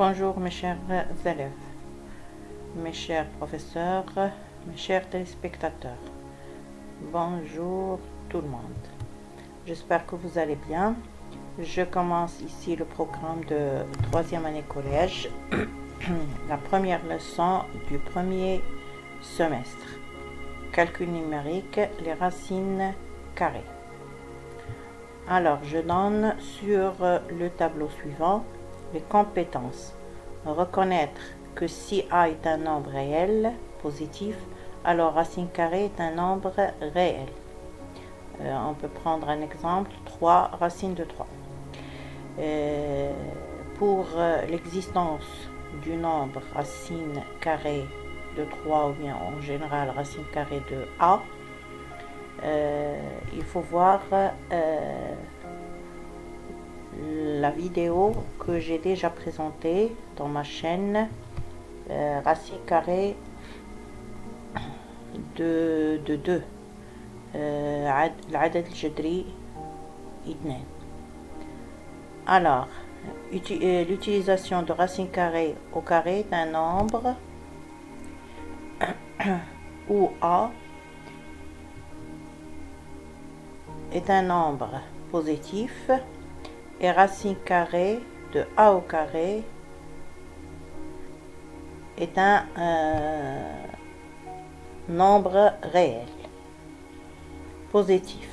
Bonjour mes chers élèves, mes chers professeurs, mes chers téléspectateurs. Bonjour tout le monde. J'espère que vous allez bien. Je commence ici le programme de 3e année collège, la première leçon du premier semestre. Calcul numérique, les racines carrées. Alors, je donne sur le tableau suivant les compétences. Reconnaître que si A est un nombre réel, positif, alors racine carrée est un nombre réel. On peut prendre un exemple, 3 racine de 3. Pour l'existence du nombre racine carrée de 3 ou bien en général racine carrée de A, il faut voir la vidéo que j'ai déjà présentée dans ma chaîne, racine carrée de 2 العدد الجذري 2. Alors, l'utilisation de racine carrée au carré est un nombre où A est un nombre positif et racine carrée de A au carré est un nombre réel positif.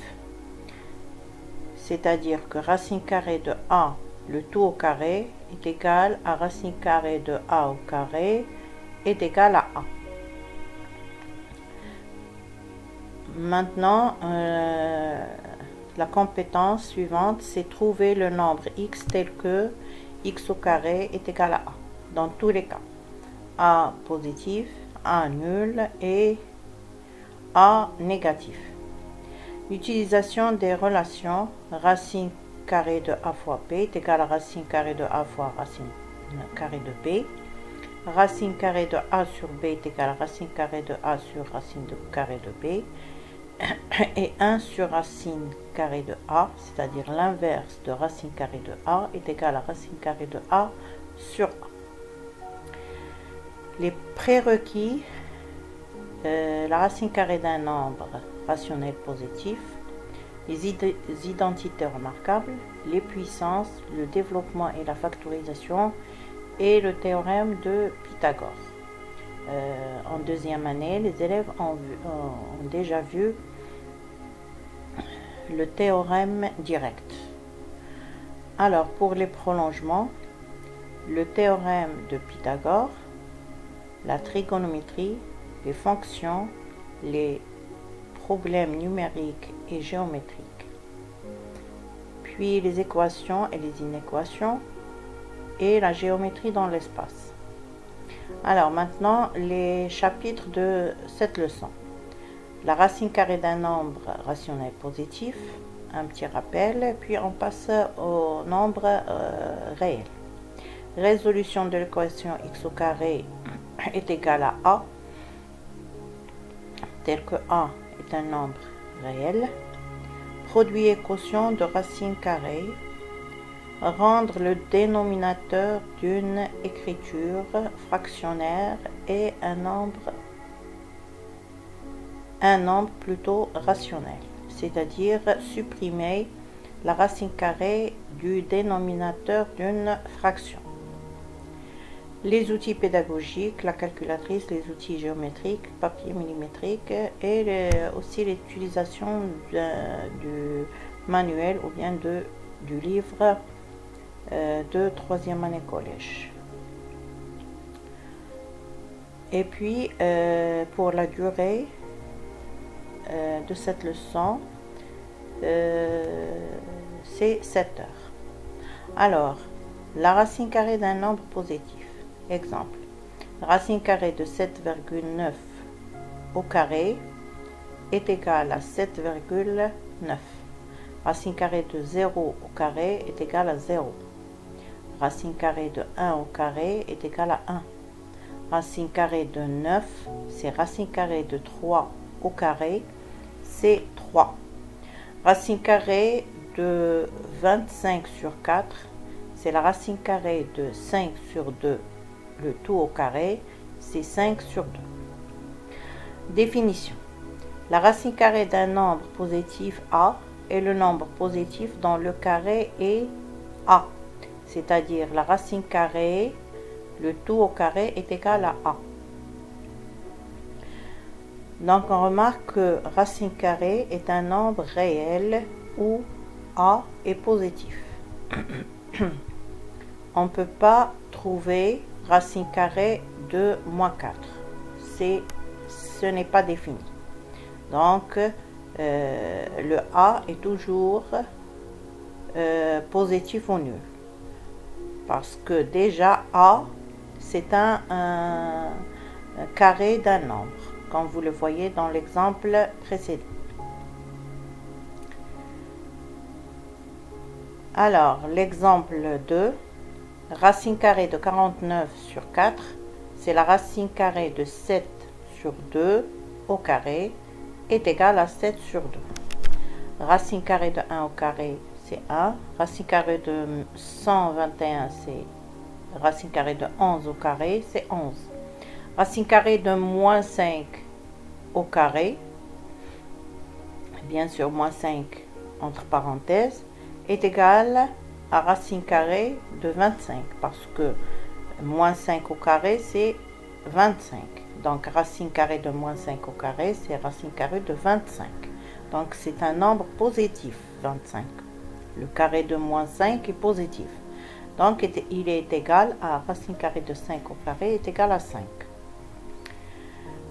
C'est-à-dire que racine carrée de A, le tout au carré, est égal à racine carrée de A au carré est égal à A. Maintenant, la compétence suivante, c'est trouver le nombre x tel que x au carré est égal à A. Dans tous les cas, A positif, A nul et A négatif. L'utilisation des relations racine carrée de A fois B est égal à racine carrée de A fois racine carrée de B. Racine carrée de A sur B est égal à racine carrée de A sur racine carrée de B. Et 1 sur racine carrée de A, c'est-à-dire l'inverse de racine carrée de A, est égal à racine carrée de A sur A. Les prérequis, la racine carrée d'un nombre rationnel positif, les identités remarquables, les puissances, le développement et la factorisation et le théorème de Pythagore. En deuxième année, les élèves ont déjà vu le théorème direct. Alors, pour les prolongements, le théorème de Pythagore, la trigonométrie, les fonctions, les problèmes numériques et géométriques, puis les équations et les inéquations, et la géométrie dans l'espace. Alors maintenant, les chapitres de cette leçon. La racine carrée d'un nombre rationnel positif, un petit rappel, puis on passe au nombre réel. Résolution de l'équation x au carré est égal à A, tel que A est un nombre réel. Produit et quotient de racine carrée. Rendre le dénominateur d'une écriture fractionnaire et un nombre plutôt rationnel, c'est-à-dire supprimer la racine carrée du dénominateur d'une fraction. Les outils pédagogiques, la calculatrice, les outils géométriques, papier millimétrique et aussi l'utilisation du manuel ou bien du livre de 3e année collège. Et puis pour la durée de cette leçon, c'est 7 heures. Alors, la racine carrée d'un nombre positif. Exemple, racine carrée de 7,9 au carré est égal à 7,9. Racine carrée de 0 au carré est égal à 0. Racine carrée de 1 au carré est égal à 1. Racine carrée de 9, c'est racine carrée de 3 au carré, c'est 3. Racine carrée de 25 sur 4, c'est la racine carrée de 5 sur 2, le tout au carré, c'est 5 sur 2. Définition. La racine carrée d'un nombre positif A est le nombre positif dont le carré est A, c'est-à-dire la racine carrée, le tout au carré est égal à A. Donc on remarque que racine carrée est un nombre réel où A est positif. On ne peut pas trouver racine carrée de moins 4. Ce n'est pas défini. Donc, le A est toujours positif ou nul. Parce que déjà, A, c'est un carré d'un nombre, comme vous le voyez dans l'exemple précédent. Alors, l'exemple 2, racine carrée de 49 sur 4, c'est la racine carrée de 7 sur 2 au carré est égale à 7 sur 2. Racine carrée de 1 au carré, c'est 1. Racine carrée de 121, c'est racine carrée de 11 au carré, c'est 11. Racine carrée de moins 5 au carré, bien sûr moins 5 entre parenthèses, est égal à racine carrée de 25, parce que moins 5 au carré, c'est 25. Donc, racine carrée de moins 5 au carré, c'est racine carrée de 25. Donc, c'est un nombre positif, 25. Le carré de moins 5 est positif. Donc, il est égal à racine carrée de 5 au carré est égal à 5.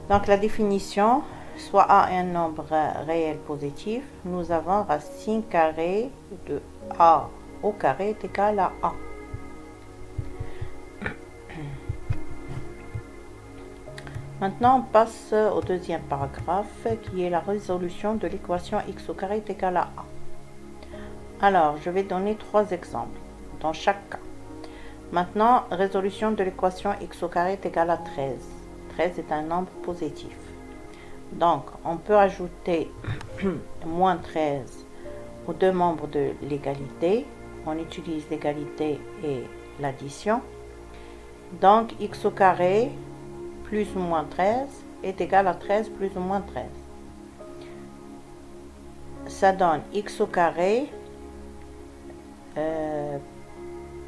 Donc, la définition, soit A est un nombre réel positif, nous avons racine carrée de A au carré est égal à A. Maintenant, on passe au deuxième paragraphe qui est la résolution de l'équation x au carré est égal à A. Alors, je vais donner 3 exemples dans chaque cas. Maintenant, résolution de l'équation x au carré est égal à 13. 13 est un nombre positif. Donc, on peut ajouter moins 13 aux deux membres de l'égalité. On utilise l'égalité et l'addition. Donc, x au carré plus ou moins 13 est égal à 13 plus ou moins 13. Ça donne x au carré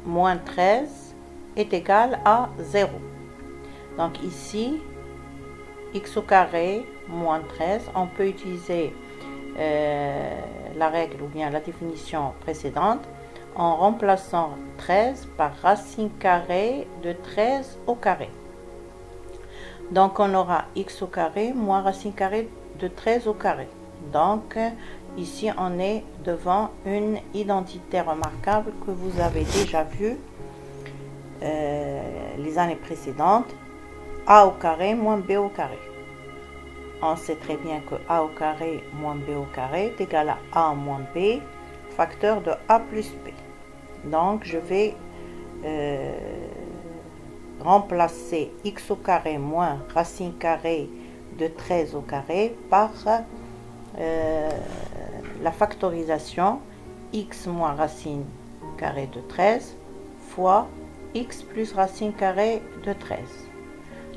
moins 13 est égal à 0. Donc ici, x au carré moins 13, on peut utiliser la règle ou bien la définition précédente en remplaçant 13 par racine carrée de 13 au carré. Donc on aura x au carré moins racine carrée de 13 au carré. Donc ici on est devant une identité remarquable que vous avez déjà vue les années précédentes. A au carré moins b au carré. On sait très bien que a au carré moins b au carré est égal à a moins b, facteur de a plus b. Donc je vais remplacer x au carré moins racine carrée de 13 au carré par la factorisation x moins racine carrée de 13 fois x plus racine carrée de 13.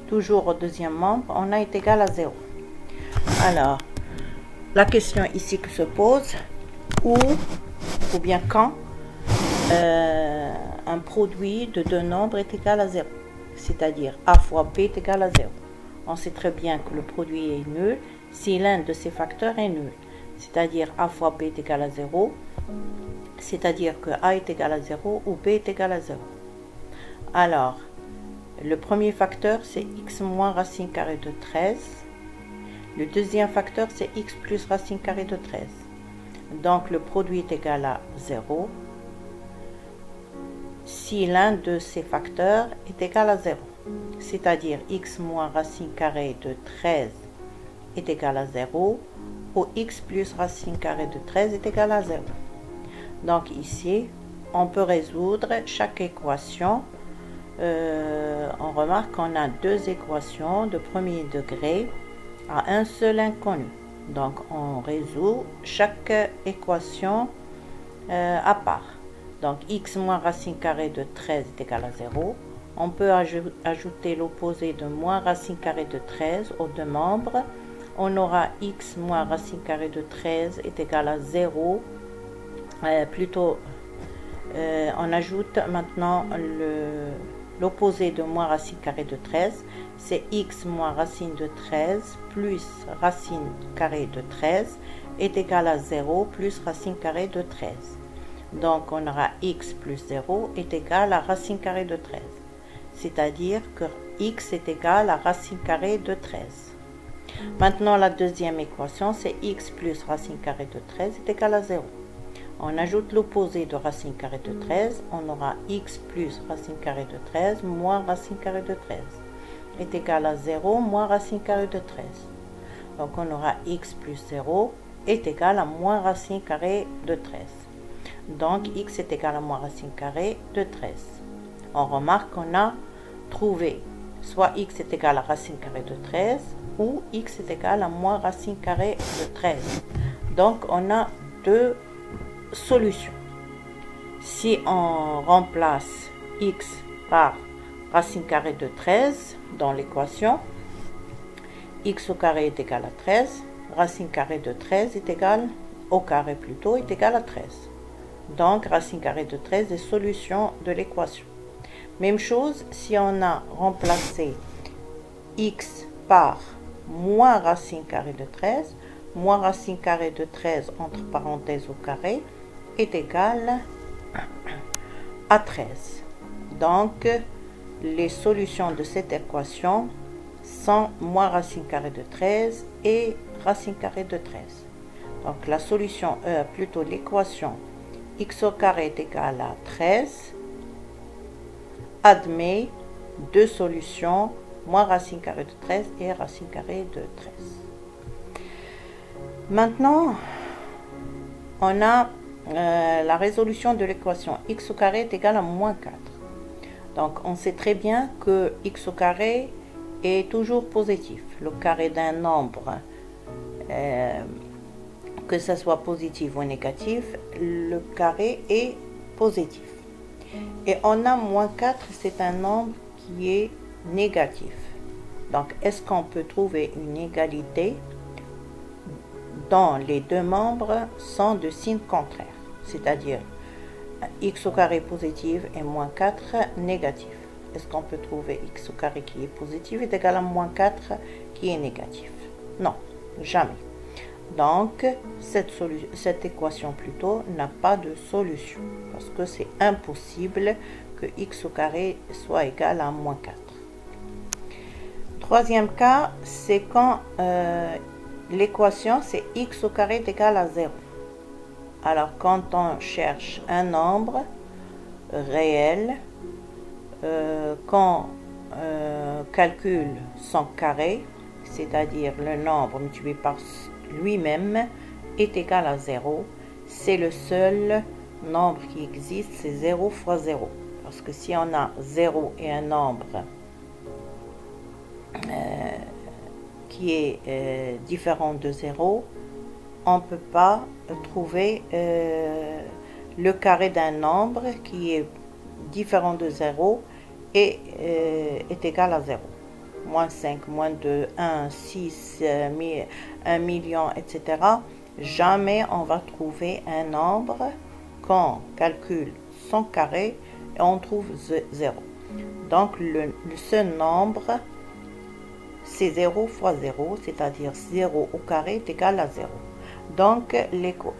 Toujours au deuxième membre, on a est égal à 0. Alors, la question ici que se pose, où ou bien quand un produit de deux nombres est égal à 0, c'est-à-dire a fois b est égal à 0. On sait très bien que le produit est nul si l'un de ces facteurs est nul, c'est-à-dire a fois b est égal à 0, c'est-à-dire que a est égal à 0 ou b est égal à 0. Alors, le premier facteur, c'est x moins racine carrée de 13. Le deuxième facteur, c'est x plus racine carrée de 13. Donc, le produit est égal à 0 si l'un de ces facteurs est égal à 0. C'est-à-dire x moins racine carrée de 13 est égal à 0 ou x plus racine carrée de 13 est égal à 0. Donc, ici, on peut résoudre chaque équation. On remarque qu'on a deux équations de premier degré à un seul inconnu. Donc, on résout chaque équation à part. Donc x moins racine carrée de 13 est égal à 0. On peut ajouter l'opposé de moins racine carrée de 13 aux deux membres. On aura x moins racine carrée de 13 est égal à 0. On ajoute maintenant l'opposé de moins racine carrée de 13. C'est x moins racine de 13 plus racine carrée de 13 est égal à 0 plus racine carrée de 13. Donc on aura x plus 0 est égal à racine carrée de 13. C'est-à-dire que x est égal à racine carrée de 13. Maintenant la deuxième équation, c'est x plus racine carrée de 13 est égal à 0. On ajoute l'opposé de racine carrée de 13, on aura x plus racine carrée de 13 moins racine carrée de 13 est égal à 0 moins racine carrée de 13. Donc on aura x plus 0 est égal à moins racine carrée de 13. Donc x est égal à moins racine carrée de 13. On remarque qu'on a trouvé soit x est égal à racine carrée de 13 ou x est égal à moins racine carrée de 13. Donc on a deux solutions. Si on remplace x par racine carrée de 13 dans l'équation, x au carré est égal à 13, racine carrée de 13 est égal, au carré plutôt, est égal à 13. Donc racine carrée de 13 est solution de l'équation. Même chose si on a remplacé x par moins racine carrée de 13, moins racine carrée de 13 entre parenthèses au carré est égal à 13. Donc les solutions de cette équation sont moins racine carrée de 13 et racine carrée de 13. Donc la solution plutôt l'équation x au carré est égal à 13 admet deux solutions, moins racine carrée de 13 et racine carrée de 13. Maintenant, on a la résolution de l'équation x au carré est égal à moins 4. Donc on sait très bien que x au carré est toujours positif. Le carré d'un nombre, que ce soit positif ou négatif, le carré est positif. Et on a moins 4, c'est un nombre qui est négatif. Donc est-ce qu'on peut trouver une égalité dont les deux membres sont de signe contraire, c'est-à-dire x au carré positif et moins 4 négatif? Est-ce qu'on peut trouver x au carré qui est positif est égal à moins 4 qui est négatif? Non, jamais. Donc cette équation plutôt n'a pas de solution parce que c'est impossible que x au carré soit égal à moins 4. Troisième cas, c'est quand l'équation c'est x au carré est égal à 0. Alors quand on cherche un nombre réel, qu'on calcule son carré, c'est-à-dire le nombre multiplié par lui-même est égal à 0, c'est le seul nombre qui existe, c'est 0 fois 0. Parce que si on a 0 et un nombre qui est différent de 0, on ne peut pas trouver le carré d'un nombre qui est différent de 0 et est égal à 0. Moins 5, moins 2, 1, 6, 1 million, etc. Jamais on va trouver un nombre qu'on calcule son carré et on trouve 0. Donc le seul nombre c'est 0 fois 0, c'est-à-dire 0 au carré est égal à 0. Donc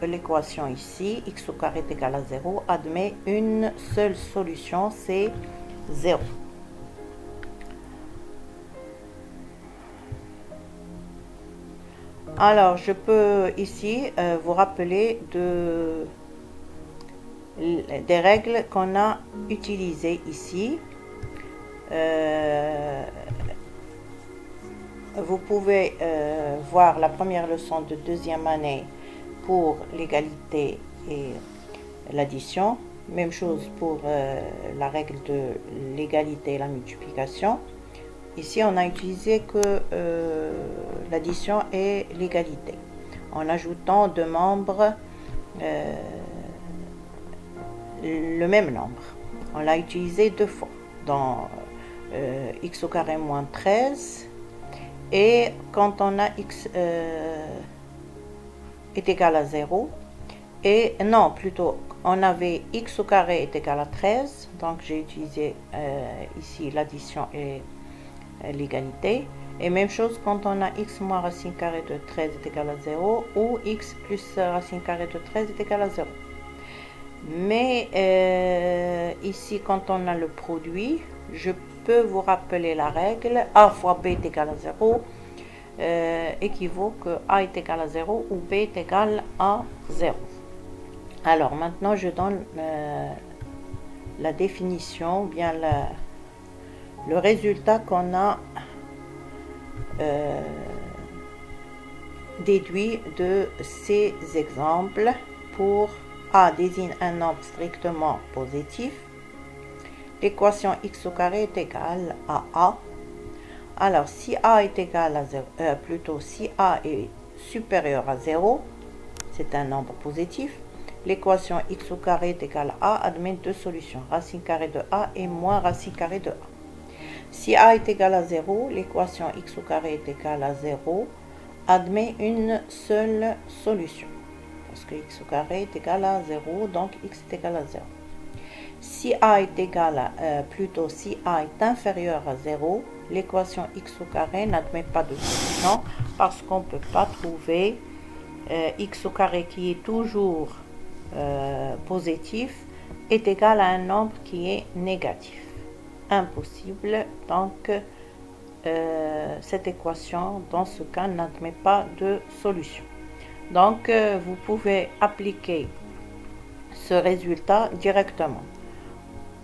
l'équation ici, x au carré est égal à 0, admet une seule solution, c'est 0. Alors, je peux ici vous rappeler des règles qu'on a utilisées ici. Vous pouvez voir la première leçon de deuxième année pour l'égalité et l'addition. Même chose pour la règle de l'égalité et la multiplication. Ici, on a utilisé que l'addition et l'égalité, en ajoutant deux membres le même nombre. On l'a utilisé deux fois dans x au carré moins 13 et quand on a x est égal à 0 et non plutôt on avait x au carré est égal à 13, donc j'ai utilisé ici l'addition et l'égalité. Et même chose quand on a x moins racine carrée de 13 est égal à 0 ou x plus racine carrée de 13 est égal à 0. Mais ici, quand on a le produit, je peux vous rappeler la règle a fois b est égal à 0 équivaut que a est égal à 0 ou b est égal à 0. Alors maintenant, je donne la définition, bien le résultat qu'on a déduit de ces exemples. Pour a désigne un nombre strictement positif, l'équation x au carré est égale à a. Alors si a est égal à 0, plutôt si a est supérieur à 0, c'est un nombre positif, l'équation x au carré est égale à a admet deux solutions, racine carrée de a et moins racine carrée de a. Si a est égal à 0, l'équation x au carré est égale à 0 admet une seule solution. Parce que x au carré est égal à 0, donc x est égal à 0. Si a est égal à, plutôt si a est inférieur à 0, l'équation x au carré n'admet pas de solution parce qu'on ne peut pas trouver x au carré qui est toujours positif est égal à un nombre qui est négatif. Impossible, donc cette équation dans ce cas n'admet pas de solution. Donc, vous pouvez appliquer ce résultat directement.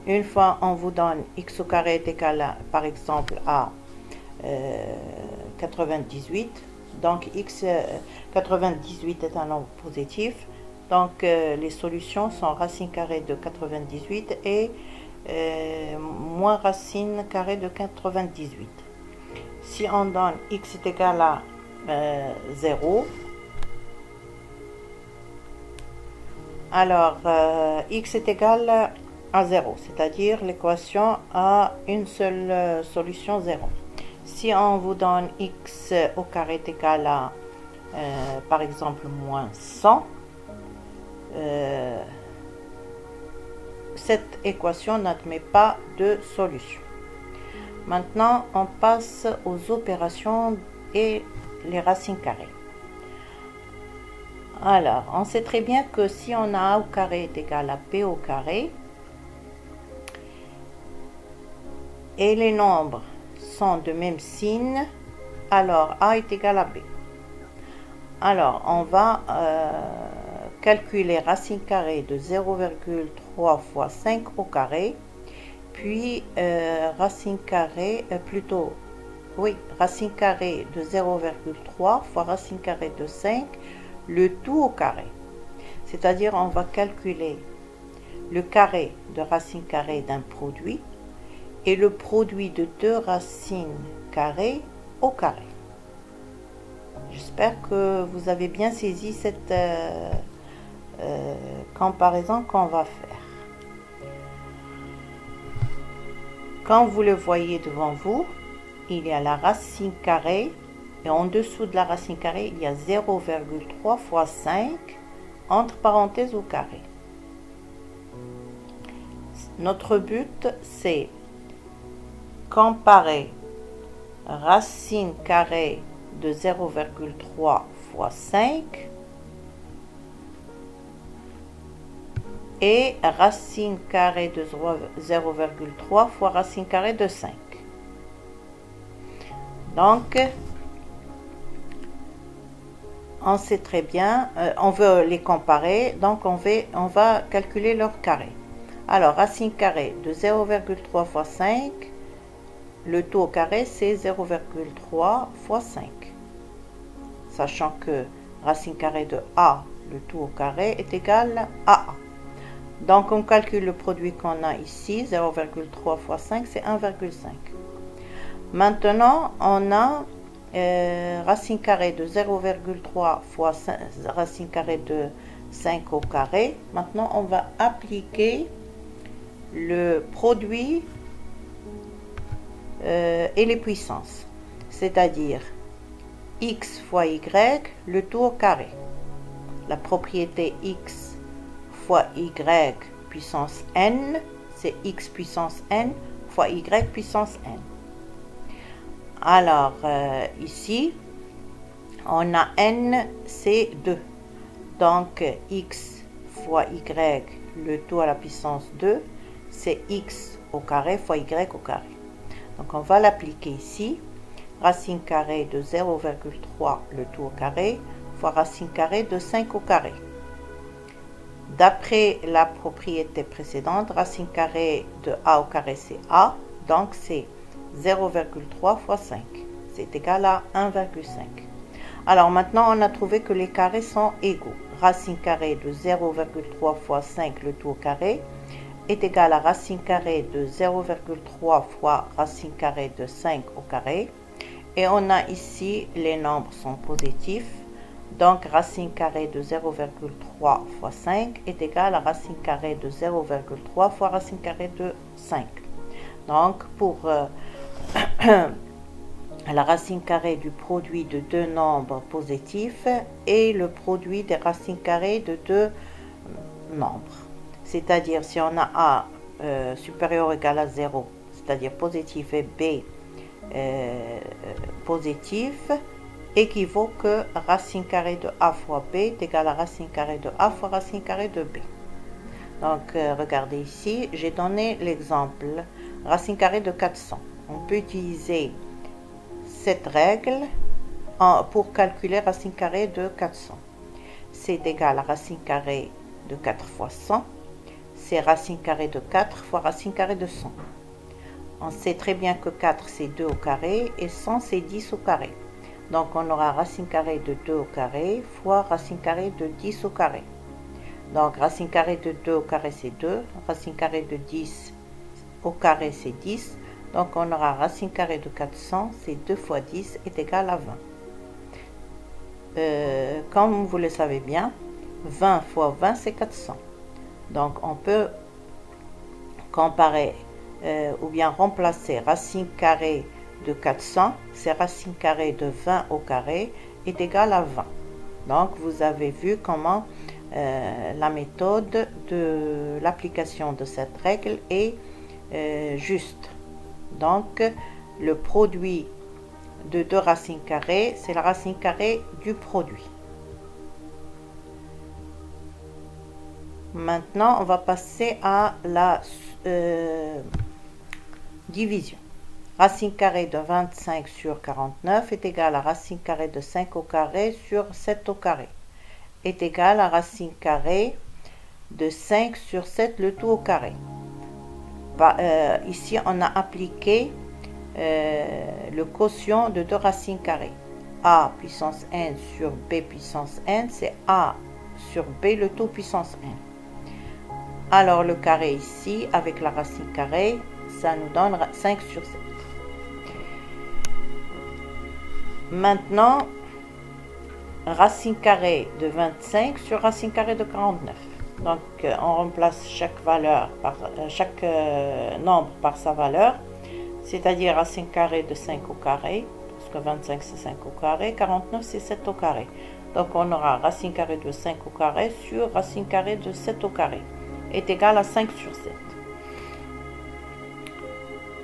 Une fois, on vous donne x au carré est égal à, par exemple, à 98. Donc, 98 est un nombre positif. Donc, les solutions sont racine carrée de 98 et moins racine carrée de 98. Si on donne x est égal à 0, alors x est égal à 0, c'est-à-dire l'équation a une seule solution 0. Si on vous donne x au carré est égal à par exemple moins 100, cette équation n'admet pas de solution. Maintenant, on passe aux opérations et les racines carrées. Alors, on sait très bien que si on a a au carré est égal à b au carré, et les nombres sont de même signe, alors a est égal à b. Alors, on va calculer racine carrée de 0,3 fois 5 au carré, puis racine carrée, racine carrée de 0,3 fois racine carrée de 5, le tout au carré. C'est-à-dire, on va calculer le carré de racine carrée d'un produit et le produit de deux racines carrées au carré. J'espère que vous avez bien saisi cette comparaison qu'on va faire. Quand vous le voyez devant vous, il y a la racine carrée et en dessous de la racine carrée, il y a 0,3 fois 5 entre parenthèses au carré. Notre but, c'est comparer racine carrée de 0,3 fois 5 et racine carrée de 0,3 fois racine carrée de 5. Donc, on sait très bien, on veut les comparer, donc on va calculer leur carré. Alors, racine carrée de 0,3 fois 5, le tout au carré, c'est 0,3 fois 5. Sachant que racine carrée de a, le tout au carré, est égal à a. Donc, on calcule le produit qu'on a ici, 0,3 fois 5, c'est 1,5. Maintenant, on a racine carrée de 0,3 fois racine carrée de 5 au carré. Maintenant, on va appliquer le produit et les puissances, c'est-à-dire x fois y, le tout au carré. La propriété x fois y puissance n, c'est x puissance n fois y puissance n. Alors, ici, on a n, c'est 2. Donc, x fois y, le tout à la puissance 2, c'est x au carré fois y au carré. Donc, on va l'appliquer ici. Racine carrée de 0,3, le tout au carré, fois racine carrée de 5 au carré. D'après la propriété précédente, racine carrée de a au carré, c'est a. Donc, c'est 0,3 fois 5. C'est égal à 1,5. Alors, maintenant, on a trouvé que les carrés sont égaux. Racine carrée de 0,3 fois 5, le tout au carré, est égal à racine carrée de 0,3 fois racine carrée de 5 au carré. Et on a ici, les nombres sont positifs. Donc, racine carrée de 0,3 fois 5 est égal à racine carrée de 0,3 fois racine carrée de 5. Donc, pour la racine carrée du produit de deux nombres positifs et le produit des racines carrées de deux nombres. C'est-à-dire, si on a A supérieur ou égal à 0, c'est-à-dire positif, et B positif, équivaut que racine carrée de A fois B est égal à racine carrée de A fois racine carrée de B. Donc, regardez ici, j'ai donné l'exemple racine carrée de 400. On peut utiliser cette règle pour calculer racine carrée de 400. C'est égal à racine carrée de 4 fois 100. C'est racine carrée de 4 fois racine carrée de 100. On sait très bien que 4 c'est 2 au carré et 100 c'est 10 au carré. Donc on aura racine carrée de 2 au carré fois racine carrée de 10 au carré. Donc racine carrée de 2 au carré c'est 2, racine carrée de 10 au carré c'est 10. Donc on aura racine carrée de 400, c'est 2 fois 10 est égal à 20. Comme vous le savez bien, 20 fois 20 c'est 400. Donc on peut comparer ou bien remplacer racine carrée de 400, c'est racine carrée de 20 au carré est égal à 20. Donc vous avez vu comment la méthode de l'application de cette règle est juste. Donc le produit de deux racines carrées, c'est la racine carrée du produit. Maintenant, on va passer à la division. Racine carrée de 25 sur 49 est égal à racine carrée de 5 au carré sur 7 au carré. Est égal à racine carrée de 5 sur 7 le tout au carré. Ici, on a appliqué le quotient de deux racines carrées. A puissance n sur B puissance n, c'est A sur B le tout puissance n. Alors le carré ici, avec la racine carrée, ça nous donne 5 sur 7. Maintenant, racine carrée de 25 sur racine carrée de 49. Donc, on remplace chaque valeur par chaque nombre par sa valeur, c'est-à-dire racine carrée de 5 au carré, parce que 25 c'est 5 au carré, 49 c'est 7 au carré. Donc, on aura racine carrée de 5 au carré sur racine carrée de 7 au carré est égal à 5 sur 7.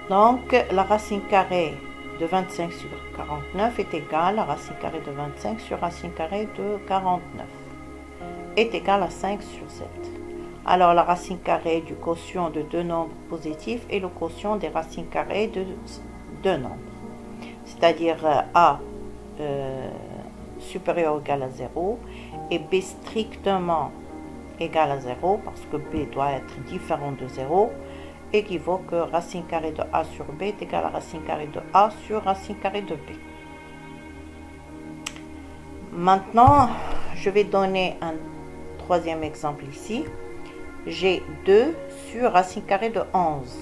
Donc, la racine carrée de 25 sur 49 est égale à racine carrée de 25 sur racine carrée de 49 est égal à 5 sur 7. Alors, la racine carrée du quotient de deux nombres positifs est le quotient des racines carrées de deux nombres. C'est-à-dire A supérieur ou égal à 0 et B strictement égal à 0 parce que B doit être différent de 0 équivaut que racine carrée de A sur B est égal à racine carrée de A sur racine carrée de B. Maintenant, je vais donner un troisième exemple ici. J'ai 2 sur racine carrée de 11.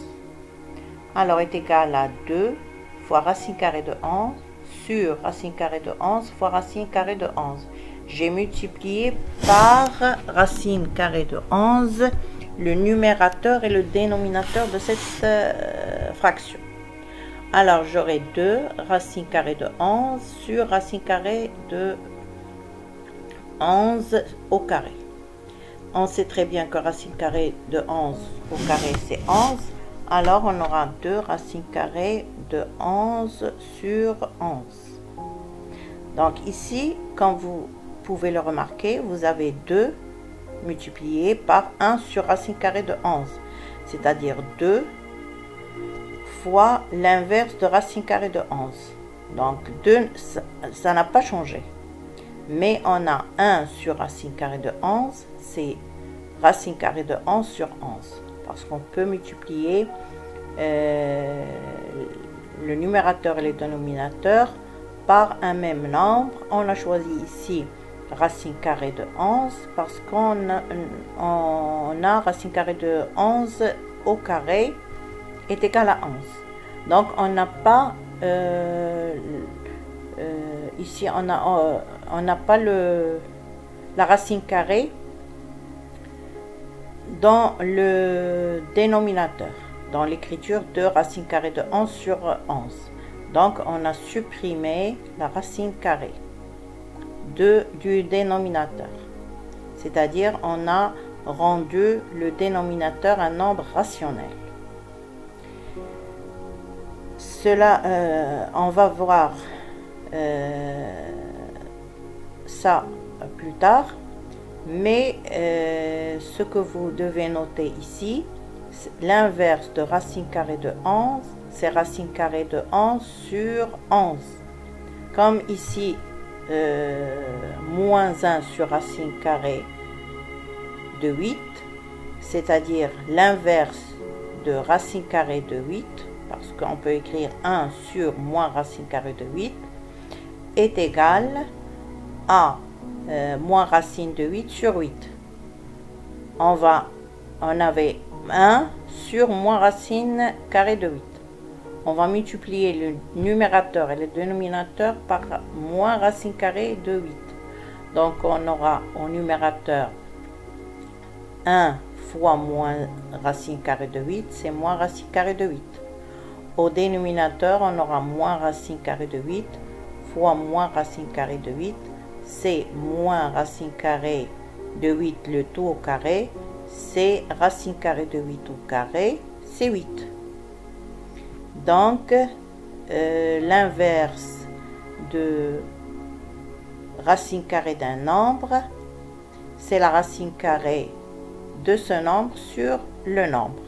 Alors, est égal à 2 fois racine carrée de 11 sur racine carrée de 11 fois racine carrée de 11. J'ai multiplié par racine carrée de 11 le numérateur et le dénominateur de cette fraction. Alors, j'aurai 2 racine carrée de 11 sur racine carrée de 11 au carré. On sait très bien que racine carrée de 11 au carré, c'est 11. Alors, on aura 2 racines carrées de 11 sur 11. Donc, ici, comme vous pouvez le remarquer, vous avez 2 multiplié par 1 sur racine carrée de 11. C'est-à-dire 2 fois l'inverse de racine carrée de 11. Donc 2, ça n'a pas changé. Mais on a 1 sur racine carrée de 11, c'est racine carrée de 11 sur 11. Parce qu'on peut multiplier le numérateur et le dénominateur par un même nombre. On a choisi ici racine carrée de 11 parce qu'on a racine carrée de 11 au carré est égal à 11. Donc on n'a pas ici on n'a pas la racine carrée dans le dénominateur, dans l'écriture de racine carrée de 11 sur 11. Donc on a supprimé la racine carrée du dénominateur, c'est-à-dire on a rendu le dénominateur un nombre rationnel. Cela, on va voir ça plus tard, mais ce que vous devez noter ici, l'inverse de racine carrée de 11, c'est racine carrée de 11 sur 11. Comme ici, moins 1 sur racine carrée de 8, c'est-à-dire l'inverse de racine carrée de 8, parce qu'on peut écrire 1 sur moins racine carrée de 8, est égal à moins racine de 8 sur 8. On avait 1 sur moins racine carrée de 8. On va multiplier le numérateur et le dénominateur par moins racine carrée de 8. Donc on aura au numérateur 1 fois moins racine carrée de 8, c'est moins racine carrée de 8. Au dénominateur, on aura moins racine carrée de 8 fois moins racine carrée de 8, c'est moins racine carrée de 8 le tout au carré, c'est racine carrée de 8 au carré, c'est 8. Donc, l'inverse de racine carrée d'un nombre, c'est la racine carrée de ce nombre sur le nombre.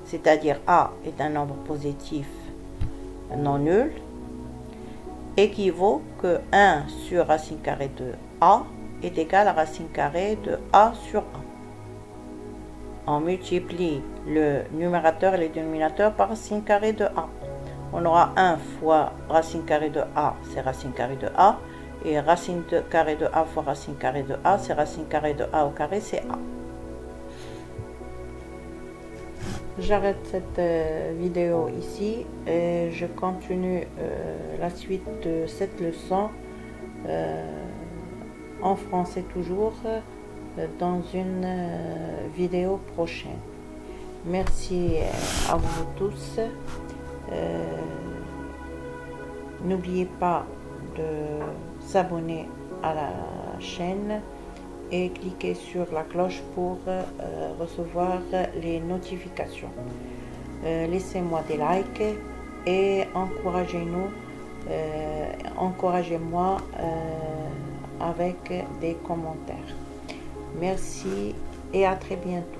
C'est-à-dire A est un nombre positif non nul, équivaut que 1 sur racine carrée de A est égal à racine carrée de A sur A. On multiplie le numérateur et le dénominateur par racine carrée de A. On aura 1 fois racine carrée de A, c'est racine carrée de A. Et racine carrée de A fois racine carrée de A, c'est racine carrée de A au carré, c'est A. J'arrête cette vidéo ici et je continue la suite de cette leçon en français toujours dans une vidéo prochaine. Merci à vous tous. N'oubliez pas de s'abonner à la chaîne et cliquez sur la cloche pour recevoir les notifications. Laissez-moi des likes et encouragez-moi avec des commentaires. Merci et à très bientôt.